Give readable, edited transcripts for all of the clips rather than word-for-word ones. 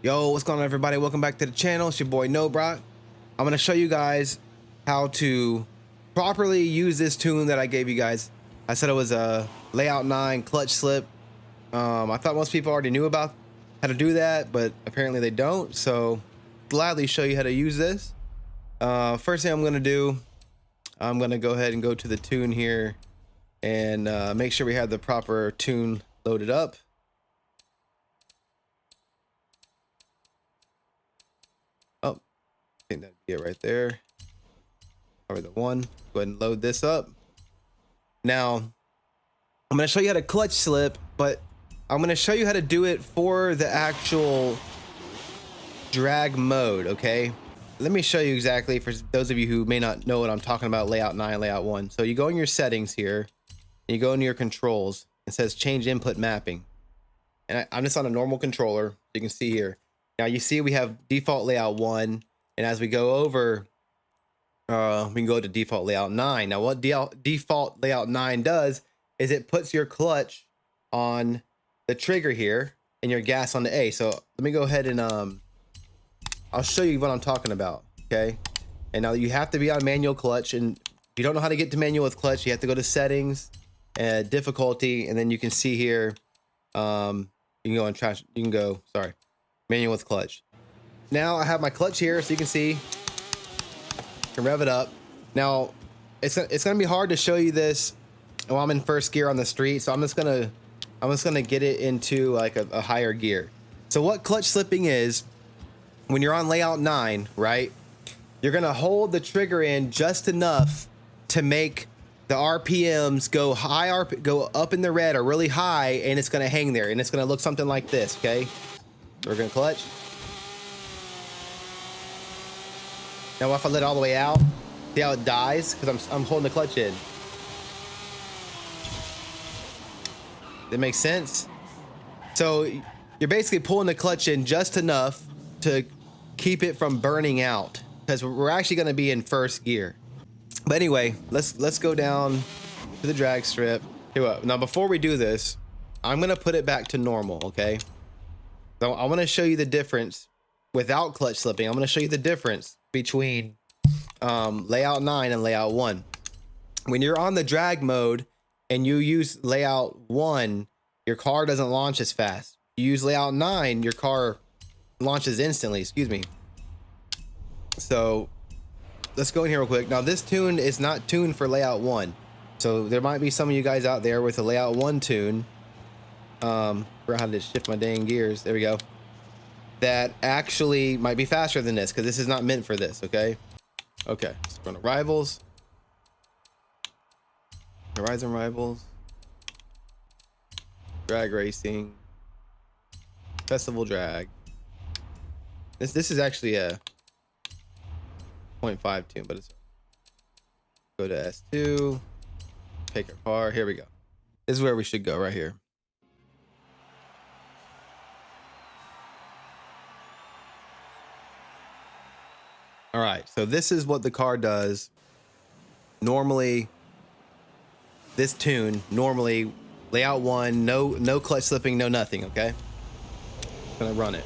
Yo, what's going on, everybody? Welcome back to the channel. It's your boy Nobrock. I'm going to show you guys how to properly use this tune that I gave you guys. I said it was a layout 9 clutch slip. I thought most people already knew about how to do that, but apparently they don't. So gladly show you how to use this. First thing I'm going to do, I'm going to go ahead and go to the tune here and make sure we have the proper tune loaded up. Oh, I think that'd be it right there. Cover the one. Go ahead and load this up. Now, I'm going to show you how to clutch slip, but I'm going to show you how to do it for the actual drag mode, okay? Let me show you exactly for those of you who may not know what I'm talking about, layout 9, layout 1. So you go in your settings here, and you go into your controls. It says change input mapping. And I'm just on a normal controller. You can see here. Now you see we have default layout 1, and as we go over, we can go to default layout 9. Now what default layout 9 does is it puts your clutch on the trigger here and your gas on the A. So let me go ahead and I'll show you what I'm talking about, okay? And now you have to be on manual clutch, and if you don't know how to get to manual with clutch, you have to go to settings, difficulty, and then you can see here, you can go on trash, you can go, sorry, manual with clutch. Now I have my clutch here, so you can see, I can rev it up. Now it's gonna be hard to show you this while I'm in first gear on the street, so I'm just gonna get it into like a higher gear. So what clutch slipping is, when you're on layout 9, right, you're gonna hold the trigger in just enough to make the RPMs go high, go up in the red or really high, and it's gonna hang there, and it's gonna look something like this, okay? So we're gonna clutch. Now if I let it all the way out, see how it dies? Because I'm holding the clutch in. That makes sense? So you're basically pulling the clutch in just enough to keep it from burning out, because we're actually going to be in first gear. But anyway, let's go down to the drag strip. Now before we do this, I'm going to put it back to normal, okay? So I want to show you the difference without clutch slipping. I'm going to show you the difference between layout 9 and layout 1. When you're on the drag mode and you use layout 1, your car doesn't launch as fast. You use layout 9, your car launches instantly, excuse me. So let's go in here real quick. Now this tune is not tuned for layout 1. So there might be some of you guys out there with a layout 1 tune. Forgot how to shift my dang gears. There we go. That actually might be faster than this, because this is not meant for this, okay? Okay, let's go to Rivals. Horizon Rivals. Drag Racing. Festival Drag. This is actually a 0.5 tune, but it's go to S2, pick our car. Here we go. This is where we should go, right here. All right, so this is what the car does. Normally, this tune, normally layout 1, no clutch slipping, no nothing, okay? Gonna run it.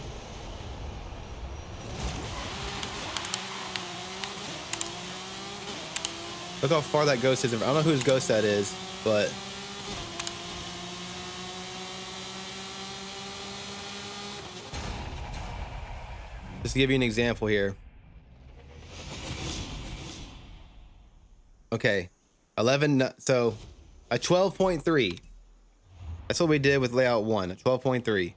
Look how far that ghost is. I don't know whose ghost that is, but just to give you an example here. Okay, 11. So a 12.3. That's what we did with layout 1. A 12.3.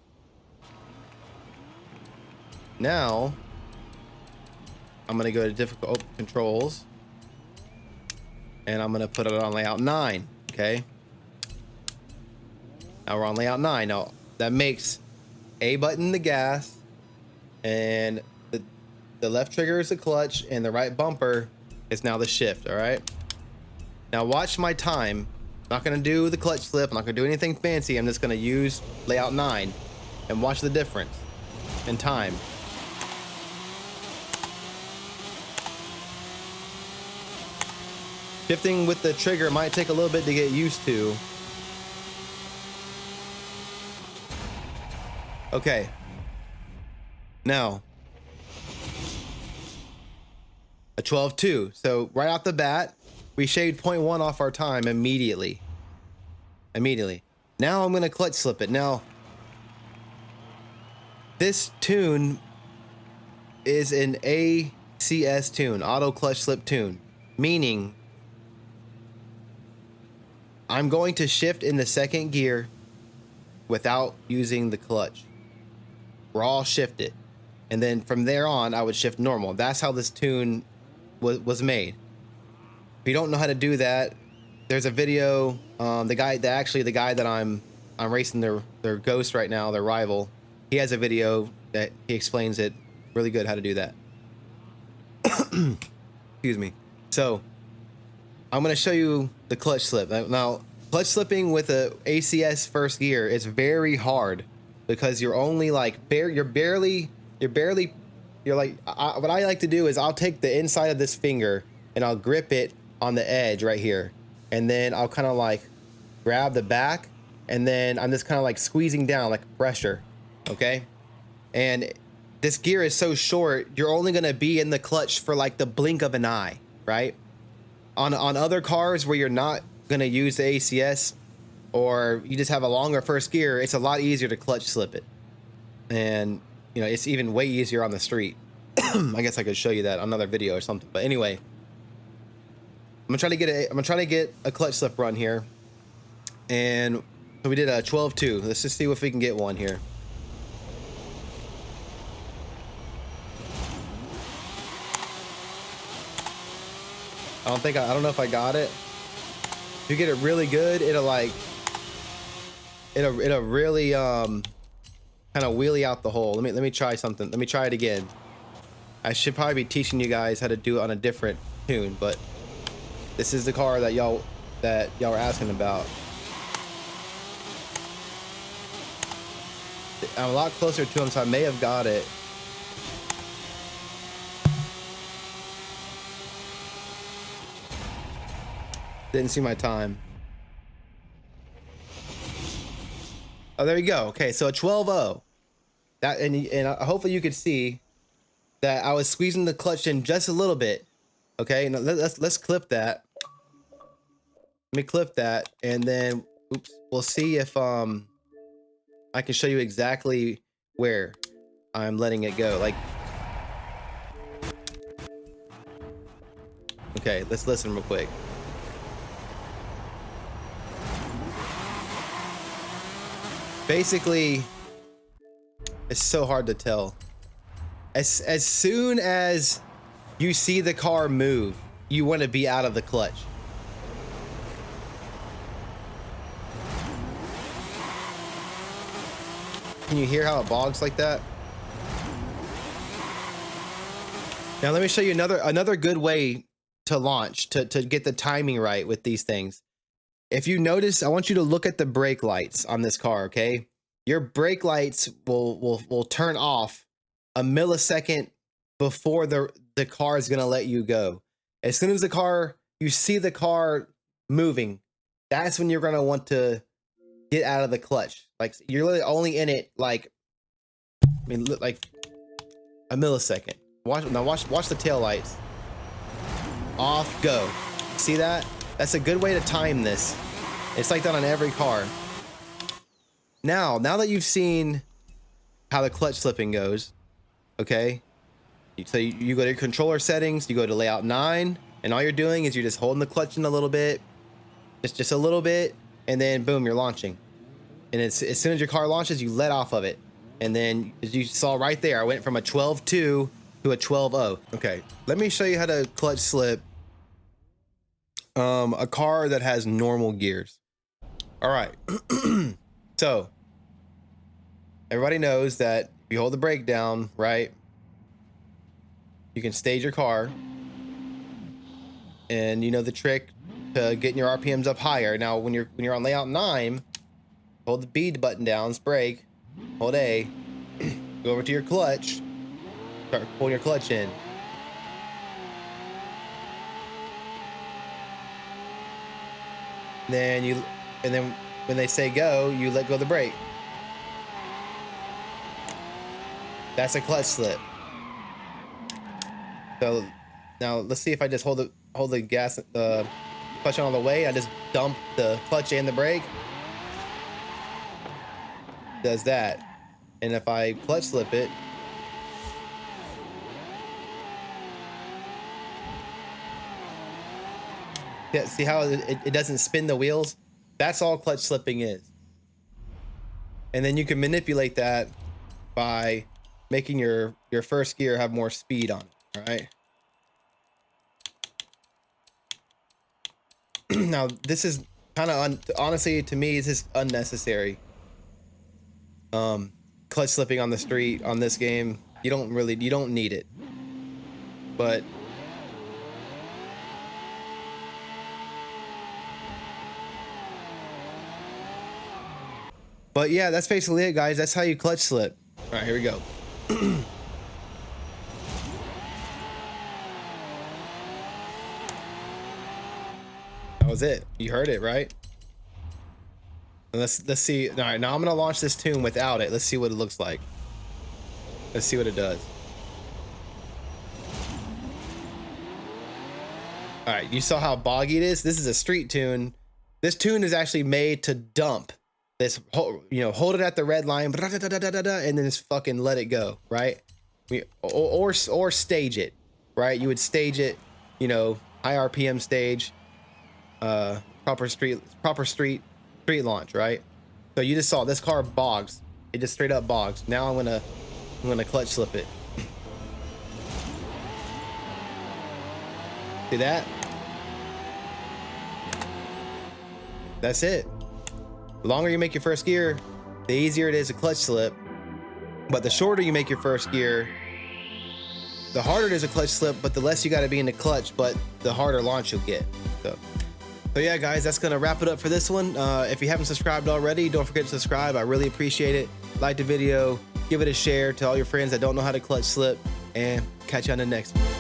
Now I'm gonna go to difficult controls. And I'm gonna put it on layout 9, okay? Now we're on layout 9. Now that makes A button the gas, and the left trigger is the clutch, and the right bumper is now the shift, all right? Now watch my time. I'm not gonna do the clutch slip, I'm not gonna do anything fancy, I'm just gonna use layout 9, and watch the difference in time. Shifting with the trigger might take a little bit to get used to. Okay. Now, a 12.2. So right off the bat, we shaved 0.1 off our time immediately. Now I'm going to clutch slip it. Now, this tune is an ACS tune, auto clutch slip tune, meaning I'm going to shift in the second gear without using the clutch. Raw shift it. And then from there on, I would shift normal. That's how this tune was made. If you don't know how to do that, there's a video. The guy that I'm racing their Ghost right now, their rival. He has a video that he explains it really good how to do that. Excuse me. So I'm going to show you the clutch slip. Now, clutch slipping with a ACS first gear is very hard because you're only like what I like to do is I'll take the inside of this finger and I'll grip it on the edge right here. And then I'll kind of like grab the back and then I'm just kind of like squeezing down like pressure. Okay. And this gear is so short, you're only going to be in the clutch for like the blink of an eye, right? On other cars where you're not going to use the ACS or you just have a longer first gear, it's a lot easier to clutch slip it. And, you know, it's even way easier on the street. I guess I could show you that on another video or something. But anyway, I'm gonna try to get a clutch slip run here. And so we did a 12.2. Let's just see if we can get one here. I don't know if I got it. If you get it really good, it'll really kind of wheelie out the hole. Let me try something. Let me try it again. I should probably be teaching you guys how to do it on a different tune, but this is the car that y'all were asking about. I'm a lot closer to him, so I may have got it. Didn't see my time. Oh, there you go. Okay, so a 12.0. That and hopefully you could see that I was squeezing the clutch in just a little bit. Okay, now let's clip that. Let me clip that, and then oops, we'll see if I can show you exactly where I'm letting it go. Like, okay, let's listen real quick. Basically, it's so hard to tell. As soon as you see the car move, you want to be out of the clutch. Can you hear how it bogs like that? Now let me show you another good way to launch, to get the timing right with these things. If you notice, I want you to look at the brake lights on this car, okay? Your brake lights will turn off a millisecond before the car is gonna let you go. As soon as you see the car moving, that's when you're gonna want to get out of the clutch. Like, you're literally only in it like a millisecond. Watch the tail lights. Off, go. See that? That's a good way to time this. It's like that on every car. Now that you've seen how the clutch slipping goes, okay? So you go to your controller settings, you go to layout 9, and all you're doing is you're just holding the clutch in a little bit, just a little bit, and then boom, you're launching. And as soon as your car launches, you let off of it. And then, as you saw right there, I went from a 12.2 to a 12.0. Okay, let me show you how to clutch slip a car that has normal gears. All right. So everybody knows that if you hold the brake down, right, you can stage your car, and you know the trick to getting your RPMs up higher. Now, when you're on layout 9, hold the B button down, brake, hold A, go over to your clutch, start pulling your clutch in. And then when they say go, you let go of the brake. That's a clutch slip. So now let's see if I just hold the gas, clutch on all the way. I just dump the clutch and the brake. Does that. And if I clutch slip it, yeah, see how it doesn't spin the wheels? That's all clutch slipping is. And then you can manipulate that by making your first gear have more speed on it, all right? Now, this is kind of, honestly, to me, this is unnecessary. Clutch slipping on the street on this game, you don't need it. But yeah, that's basically it, guys. That's how you clutch slip. All right, here we go. That was it. You heard it, right? And let's see. All right, now I'm gonna launch this tune without it. Let's see what it looks like. Let's see what it does. All right, you saw how boggy it is. This is a street tune. This tune is actually made to dump this, you know, hold it at the red line, and then just fucking let it go, right? Or stage it, right? You would stage it, you know, high RPM stage, proper street launch, right? So you just saw this car bogs. It just straight up bogs. Now I'm gonna clutch slip it. See that? That's it. The longer you make your first gear, the easier it is to clutch slip. But the shorter you make your first gear, the harder it is to clutch slip, but the less you got to be in the clutch, but the harder launch you'll get. So yeah, guys, that's going to wrap it up for this one. If you haven't subscribed already, don't forget to subscribe. I really appreciate it. Like the video, give it a share to all your friends that don't know how to clutch slip, and catch you on the next one.